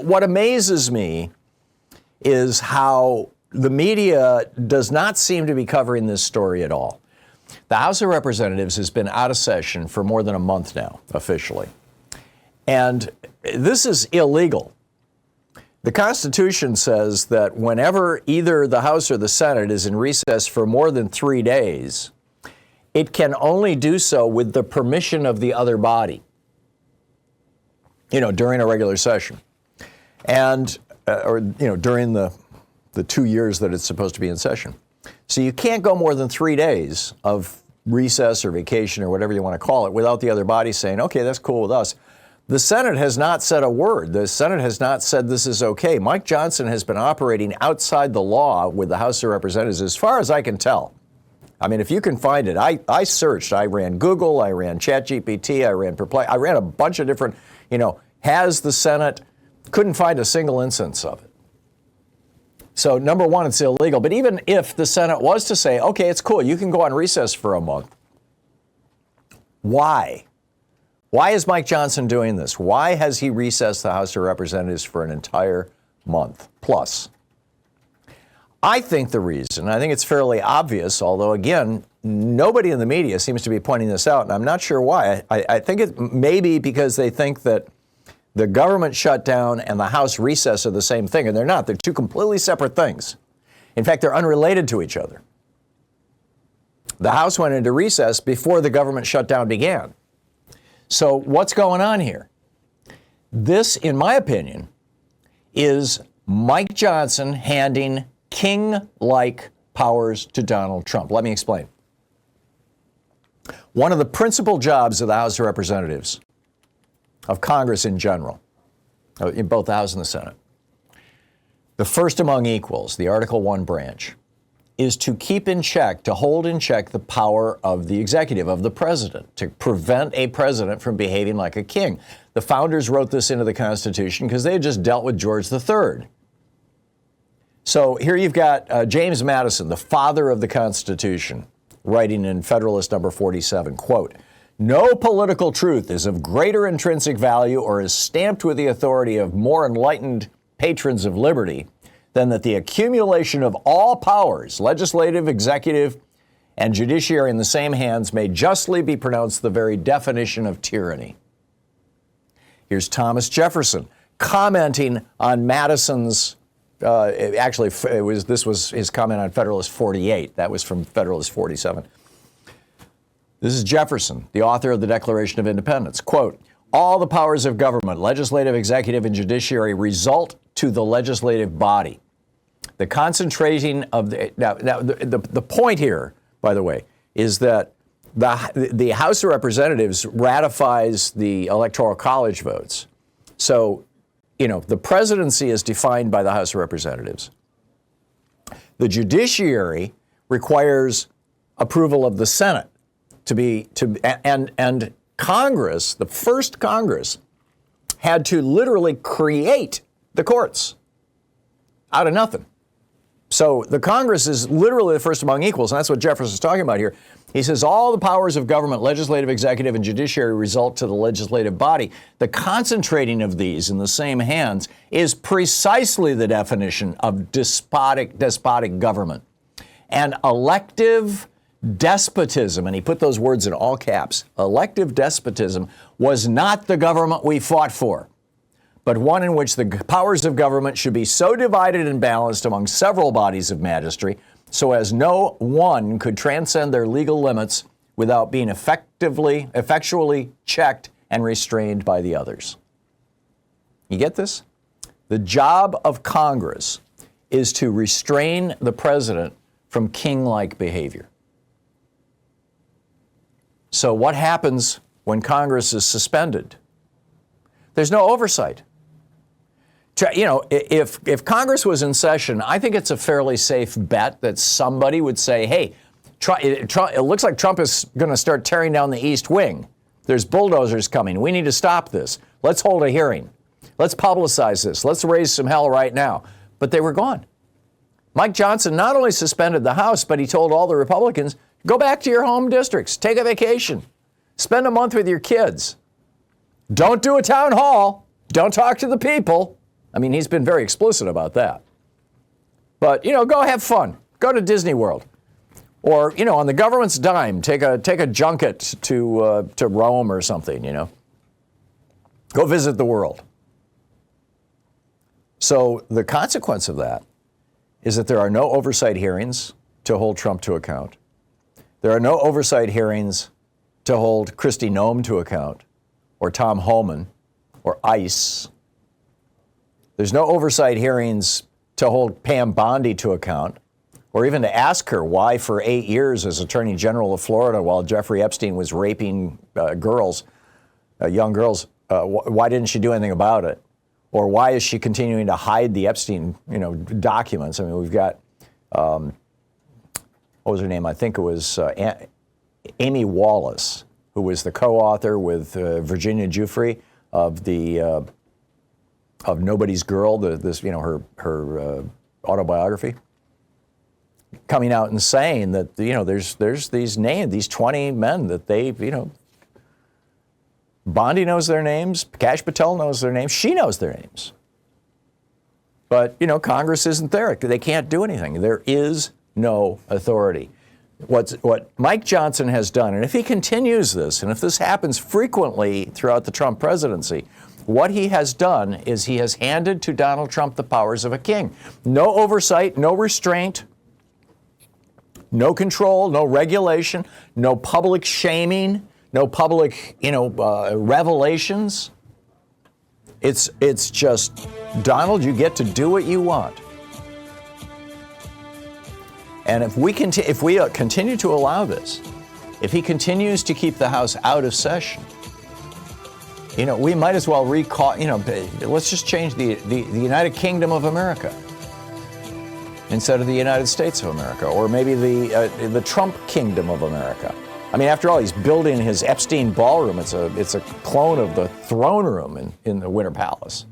what amazes me is how the media does not seem to be covering this story at all. The House of Representatives has been out of session for more than a month now, officially. And this is illegal. The Constitution says that whenever either the House or the Senate is in recess for more than 3 days, it can only do so with the permission of the other body, during a regular session. And, during the 2 years that it's supposed to be in session. So you can't go more than 3 days of recess or vacation or whatever you want to call it without the other body saying, okay, that's cool with us. The Senate has not said a word. The Senate has not said this is okay. Mike Johnson has been operating outside the law with the House of Representatives as far as I can tell. I mean, if you can find it, I searched. I ran Google, I ran ChatGPT, I ran Perplex. I ran a bunch of different, has the Senate, couldn't find a single instance of it. So number one, it's illegal. But even if the Senate was to say, okay, it's cool, you can go on recess for a month. Why? Why is Mike Johnson doing this? Why has he recessed the House of Representatives for an entire month plus? I think the reason, I think it's fairly obvious, although again, nobody in the media seems to be pointing this out, and I'm not sure why. I think it may be because they think that the government shutdown and the House recess are the same thing, and they're not. They're two completely separate things. In fact, they're unrelated to each other. The House went into recess before the government shutdown began. So what's going on here? This, in my opinion, is Mike Johnson handing king-like powers to Donald Trump. Let me explain. One of the principal jobs of the House of Representatives, of Congress in general, in both the House and the Senate, the first among equals, the Article I branch, is to keep in check, to hold in check the power of the executive, of the president, to prevent a president from behaving like a king. The founders wrote this into the Constitution because they had just dealt with George III. So here you've got James Madison, the father of the Constitution, writing in Federalist number 47, quote, "No political truth is of greater intrinsic value or is stamped with the authority of more enlightened patrons of liberty than that the accumulation of all powers, legislative, executive, and judiciary in the same hands may justly be pronounced the very definition of tyranny." Here's Thomas Jefferson commenting on Madison's, this was his comment on Federalist 48. That was from Federalist 47. This is Jefferson, the author of the Declaration of Independence. Quote, "All the powers of government, legislative, executive, and judiciary result to the legislative body. The concentrating of the point here, by the way, is that the House of Representatives ratifies the Electoral College votes. So, the presidency is defined by the House of Representatives. The judiciary requires approval of the Senate and Congress, the first Congress, had to literally create the courts out of nothing. So the Congress is literally the first among equals, and that's what Jefferson's talking about here. He says all the powers of government, legislative, executive, and judiciary result to the legislative body. The concentrating of these in the same hands is precisely the definition of despotic government. And elective despotism, and he put those words in all caps, elective despotism was not the government we fought for, but one in which the powers of government should be so divided and balanced among several bodies of magistracy so as no one could transcend their legal limits without being effectually checked and restrained by the others." You get this? The job of Congress is to restrain the president from king-like behavior. So what happens when Congress is suspended? There's no oversight. If Congress was in session, I think it's a fairly safe bet that somebody would say, hey, it looks like Trump is going to start tearing down the East Wing. There's bulldozers coming. We need to stop this. Let's hold a hearing. Let's publicize this. Let's raise some hell right now. But they were gone. Mike Johnson not only suspended the House, but he told all the Republicans, go back to your home districts. Take a vacation. Spend a month with your kids. Don't do a town hall. Don't talk to the people. I mean, he's been very explicit about that. But, go have fun. Go to Disney World. Or, on the government's dime, take a junket to Rome or something, Go visit the world. So the consequence of that is that there are no oversight hearings to hold Trump to account. There are no oversight hearings to hold Kristi Noem to account, or Thom Hartmann, or ICE. There's no oversight hearings to hold Pam Bondi to account, or even to ask her why for 8 years as Attorney General of Florida while Jeffrey Epstein was raping young girls, why didn't she do anything about it? Or why is she continuing to hide the Epstein, documents? I mean, we've got, what was her name? I think it was Amy Wallace, who was the co-author with Virginia Giuffre of Nobody's Girl, her autobiography, coming out and saying that there's these 20 men that they Bondi knows their names, Kash Patel knows their names, she knows their names. But, Congress isn't there. They can't do anything. There is no authority. What Mike Johnson has done, and if he continues this, and if this happens frequently throughout the Trump presidency, what he has done is he has handed to Donald Trump the powers of a king. No oversight, no restraint, no control, no regulation, no public shaming, no public, revelations. It's just, Donald, you get to do what you want. And if we continue to allow this, if he continues to keep the House out of session, we might as well recall, let's just change the United Kingdom of America instead of the United States of America, or maybe the Trump Kingdom of America. I mean, after all, he's building his Epstein ballroom. It's a clone of the throne room in the Winter Palace.